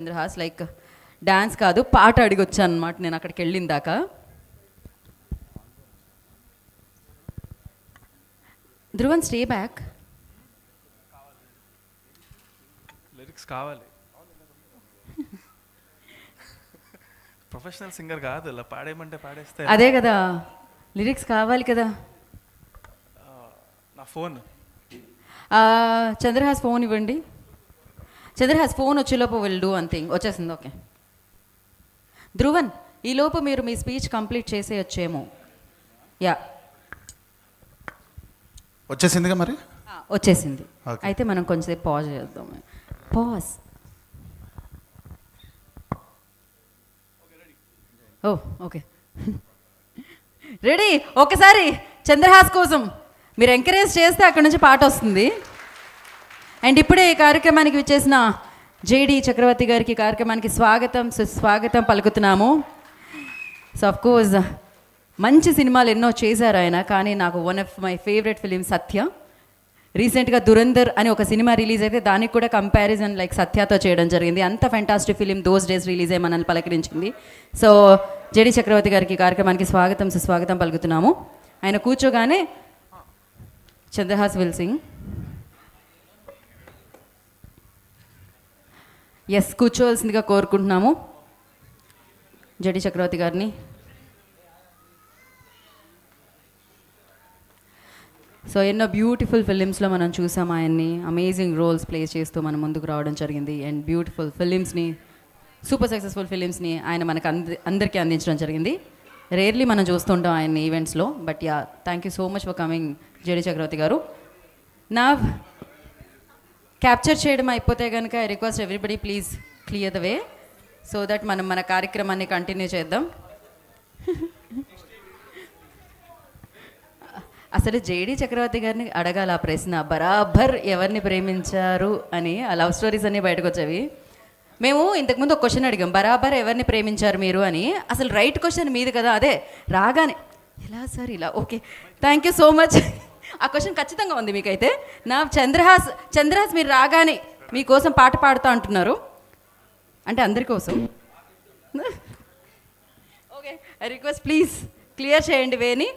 Chandrahas like dance కాదు పాట అడిగొచ్చాను అనమాట నేను అక్కడికి వెళ్ళిన దాకా. Dhruvan stay back. లిరిక్స్ కావాలి. ప్రొఫెషనల్ సింగర్ కాదు, ఇలా పాడేయమంటే పాడేస్తే. అదే కదా, లిరిక్స్ కావాలి కదా. నా ఫోన్ చంద్రహాస్ ఫోన్ ఇవ్వండి. చంద్రహాస్ ఫోన్ వచ్చేలోపు విల్ డూ వన్ థింగ్. వచ్చేసింది, ఓకే. ధ్రువన్ ఈలోపు మీరు మీ స్పీచ్ కంప్లీట్ చేసేయచ్చేమో. యా వచ్చేసిందిగా మరి. వచ్చేసింది. Okay. అయితే మనం కొంచెంసేపు పాజ్ చేద్దాం. పాజ్. ఓ ఓకే, రెడీ. ఒకసారి చంద్రహాస్ కోసం మీరు ఎంకరేజ్ చేస్తే అక్కడ నుంచి పాట వస్తుంది. అండ్ ఇప్పుడే ఈ కార్యక్రమానికి విచ్చేసిన జేడి చక్రవర్తి గారికి కార్యక్రమానికి స్వాగతం సుస్వాగతం పలుకుతున్నాము. సో ఆఫ్ కోర్స్ మంచి సినిమాలు ఎన్నో చేశారు ఆయన, కానీ నాకు one of my favourite film Satya. రీసెంట్గా దురంధర్ అని ఒక సినిమా రిలీజ్ అయితే దానికి కూడా కంపారిజన్ లైక్ సత్యతో చేయడం జరిగింది. అంత fantastic film those days release అయ్యి మనల్ని పలకరించింది. సో జేడి చక్రవర్తి గారికి కార్యక్రమానికి స్వాగతం సుస్వాగతం పలుకుతున్నాము. ఆయన కూర్చోగానే చంద్రహాస్ విల్ సింగ్. ఎస్, కూర్చోవలసిందిగా కోరుకుంటున్నాము జేడి చక్రవర్తి గారిని. సో ఎన్నో బ్యూటిఫుల్ ఫిలిమ్స్లో మనం చూసాం ఆయన్ని. అమేజింగ్ రోల్స్ ప్లే చేస్తూ మన ముందుకు రావడం జరిగింది. అండ్ బ్యూటిఫుల్ ఫిలిమ్స్ని, సూపర్ సక్సెస్ఫుల్ ఫిలిమ్స్ని ఆయన మనకు అందరికీ అందించడం జరిగింది. రేర్లీ మనం చూస్తుంటాం ఆయన్ని ఈవెంట్స్లో. But ya, thank you so much for coming JD Chakravarthy గారు. నా క్యాప్చర్ చేయడం అయిపోతే కనుక I request everybody please clear the way so that మనం మన కార్యక్రమాన్ని కంటిన్యూ చేద్దాం. అసలు జేడి చక్రవర్తి గారిని అడగాల ఆ ప్రశ్న, బరాబర్ ఎవరిని ప్రేమించారు అని. ఆ లవ్ స్టోరీస్ అన్నీ బయటకు వచ్చేవి. మేము ఇంతకుముందు ఒక క్వశ్చన్ అడిగాం, బరాబర్ ఎవరిని ప్రేమించారు మీరు అని. అసలు రైట్ క్వశ్చన్ మీది కదా. అదే రాగానే ఇలా సార్ ఇలా, okay thank you so much. ఆ క్వశ్చన్ ఖచ్చితంగా ఉంది మీకైతే. నా చంద్రహాస్ మీరు రాగానే మీకోసం పాట పాడుతూ అంటున్నారు, అంటే అందరి కోసం. Okay, I request please clear చేయండి వేని.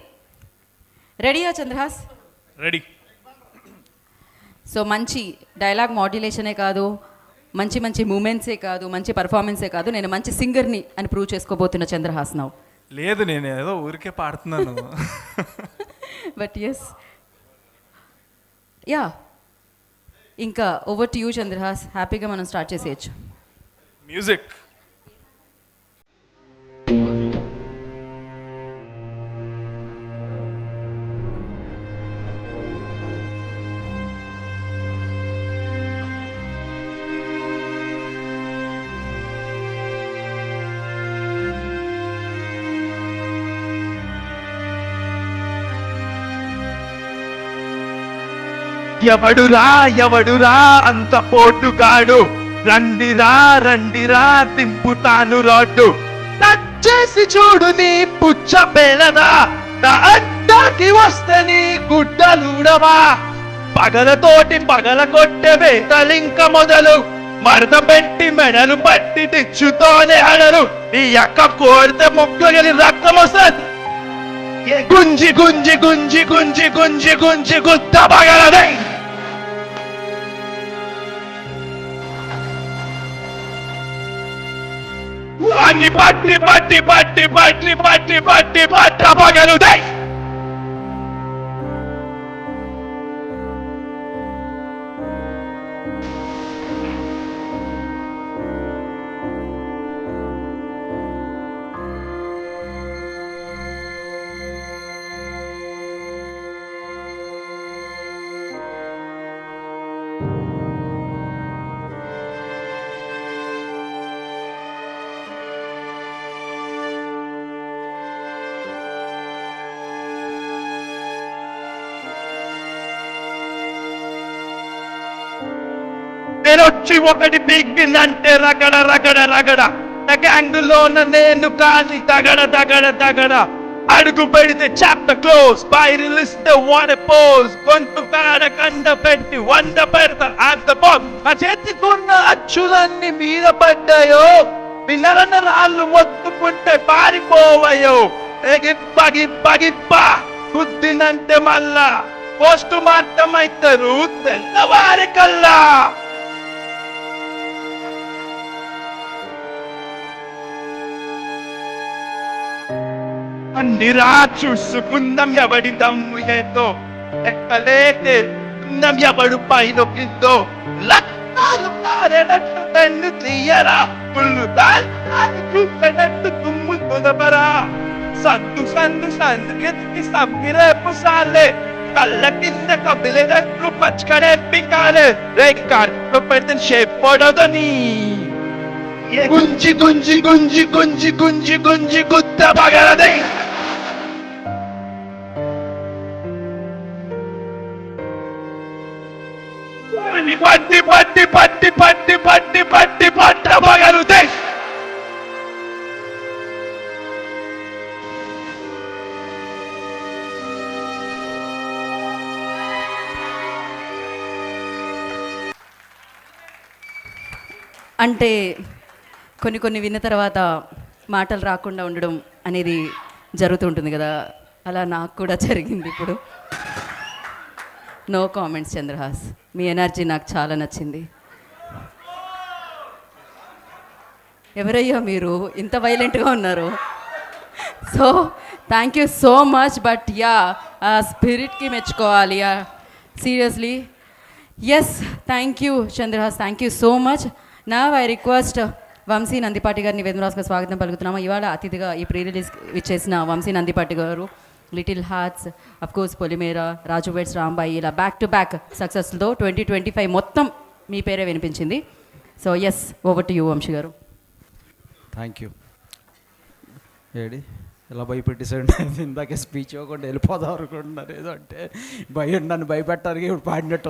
రెడీయా చంద్రహాస్? రెడీ. సో మంచి డైలాగ్ మాడ్యులేషనే కాదు, మంచి మంచి మూమెంట్సే కాదు, మంచి పర్ఫార్మెన్సే కాదు, నేను మంచి సింగర్ని అని ప్రూవ్ చేసుకోబోతున్న చంద్రహాస్ నౌ. లేదు, నేను ఏదో ఊరికే పాడుతున్నాను. బట్ ఎస్, యా, ఇంకా ఓవర్ టు యూ చంద్రహాస్. హ్యాపీగా మనం స్టార్ట్ చేసేయచ్చు. మ్యూజిక్. ఎవడురా ఎవడురా అంత పోటుగాడు, రండిరా రండిరా దింపుతాను రాడ్డు, టచ్ చేసి చూడు నీ పుచ్చ పేలదా, నా అడ్డాకి వస్తే నీ గుడ్డలుడవా, పగలతోటి పగల కొట్టే వేతలింక మొదలు, మరద పెట్టి మెడలు పట్టి తెచ్చుతోనే అడలు, నీ అక్క కోరితే మొక్కగలి రక్తం వస్తుంది, గుంజి గుంజి గుంజి గుంజి గుంజి గుంజి గుద్ద పగలదే. అన్ని పట్టి పట్టి పట్టి పట్టి పట్టి పట్టి పట్ట పగలుదే. నేనొచ్చి ఒకటి పీక్కిందంటే రగడ రగడ రగడ, గ్యాంగులోన నేను కాని తగడ తగడ తగడ, అడుగు పెడితే చాప్టర్ క్లోజ్ బయలుస్తే వన్ పోజ్ కొంత కాడ కండ పెట్టి 100 పెడతా అట్ ద బాల్ ఆ చేతికున్న అచ్చులన్నీ మీద పడ్డాయో పిల్లలన్న రాళ్ళు మొత్తుకుంటే పారిపోవయో గిప్ప గిప్ప గిప్ప గుద్దినంటే మళ్ళా పోస్ట్ మార్టం అవుతారు తెల్లవారి కల్లా అన్నిరా చూసుకుందాం ఎవడి దమ్ము ఏదో ఎక్కలేతే ఉందాం ఎవడు పైన కిందో లక్షలు పారేటట్టు తన్ను తీయరా పుల్లు చూసినట్టు తుమ్ము కుదపరా సందు సందు సందు ఎత్తి సమ్మిరేపు సాలే కళ్ళ కింద కబిలేటట్లు పచ్చకడే పికాలే రే కార్లో పెడితే షేప్ పడదని గుంజి గుంజి గుంజి గుంజి గుంజి గుంజి గుత్త పగలదే పట్టి పట్టి పట్టి పట్టి పట్టి పట్టి పట్ట పగలుతే అంటే కొన్ని విన్న తర్వాత మాటలు రాకుండా ఉండడం అనేది జరుగుతుంటుంది కదా, అలా నాకు కూడా జరిగింది ఇప్పుడు. నో కామెంట్స్ చంద్రహాస్, మీ ఎనర్జీ నాకు చాలా నచ్చింది. ఎవరయ్యా మీరు ఇంత వైలెంట్గా ఉన్నారు? So thank you so much. But yeah, ఆ స్పిరిట్కి మెచ్చుకోవాలి. Seriously yes, thank you Chandrahas, thank you so much. నా ఐ రిక్వెస్ట్ వంశీ నందిపాటి గారిని వేదరాజుగా స్వాగతం పలుకుతున్నాము. ఇవాళ అతిథిగా ఈ ప్రీ రిలీజ్ ఇచ్చేసిన వంశీ నందిపాటి గారు, లిటిల్ హార్ట్స్, అఫ్కోర్స్ పొలిమేరా, రాజు వెడ్స్ రాంబాయి, ఇలా బ్యాక్ టు బ్యాక్ సక్సెస్తో 2025 మొత్తం మీ పేరే వినిపించింది. So yes, over to you Vamsi garu. Thank you. AD ఇలా భయపెట్టేసాడు, ఇందాకే స్పీచ్ ఇవ్వకుండా వెళ్ళిపోదాం అనుకుంటున్నారు. ఏదో అంటే నన్ను భయపెట్టడానికి ఇప్పుడు పాడినట్టు